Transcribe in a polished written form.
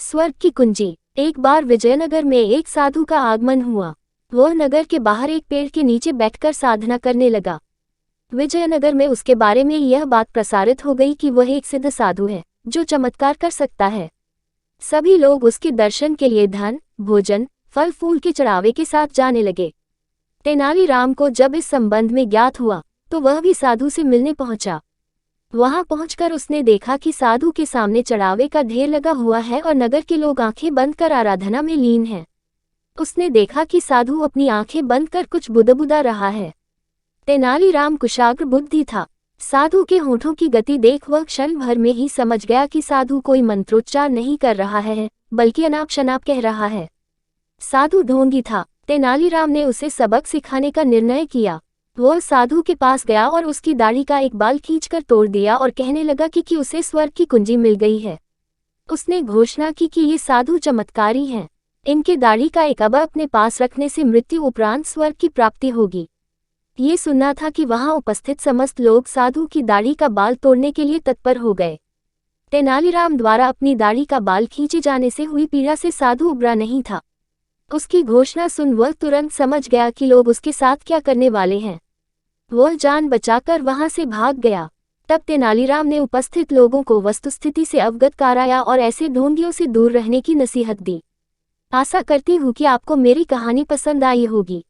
स्वर्ग की कुंजी। एक बार विजयनगर में एक साधु का आगमन हुआ। वह नगर के बाहर एक पेड़ के नीचे बैठकर साधना करने लगा। विजयनगर में उसके बारे में यह बात प्रसारित हो गई कि वह एक सिद्ध साधु है जो चमत्कार कर सकता है। सभी लोग उसके दर्शन के लिए धन, भोजन, फल फूल के चढ़ावे के साथ जाने लगे। तेनालीराम को जब इस संबंध में ज्ञात हुआ तो वह भी साधु से मिलने पहुंचा। वहां पहुंचकर उसने देखा कि साधु के सामने चढ़ावे का ढेर लगा हुआ है और नगर के लोग आंखें बंद कर आराधना में लीन हैं। उसने देखा कि साधु अपनी आंखें बंद कर कुछ बुदबुदा रहा है। तेनालीराम कुशाग्र बुद्धि था। साधु के होठों की गति देख वह क्षण भर में ही समझ गया कि साधु कोई मंत्रोच्चार नहीं कर रहा है, बल्कि अनाप शनाप कह रहा है। साधु ढोंगी था। तेनालीराम ने उसे सबक सिखाने का निर्णय किया। वह साधु के पास गया और उसकी दाढ़ी का एक बाल खींचकर तोड़ दिया और कहने लगा कि उसे स्वर्ग की कुंजी मिल गई है। उसने घोषणा की कि ये साधु चमत्कारी हैं। इनके दाढ़ी का एक अबा अपने पास रखने से मृत्यु उपरांत स्वर्ग की प्राप्ति होगी। ये सुनना था कि वहां उपस्थित समस्त लोग साधु की दाढ़ी का बाल तोड़ने के लिए तत्पर हो गए। तेनालीराम द्वारा अपनी दाढ़ी का बाल खींचे जाने से हुई पीड़ा से साधु उबरा नहीं था। उसकी घोषणा सुन वह तुरंत समझ गया कि लोग उसके साथ क्या करने वाले हैं। वह जान बचाकर वहां से भाग गया। तब तेनालीराम ने उपस्थित लोगों को वस्तुस्थिति से अवगत कराया और ऐसे ढोंगियों से दूर रहने की नसीहत दी। आशा करती हूँ कि आपको मेरी कहानी पसंद आई होगी।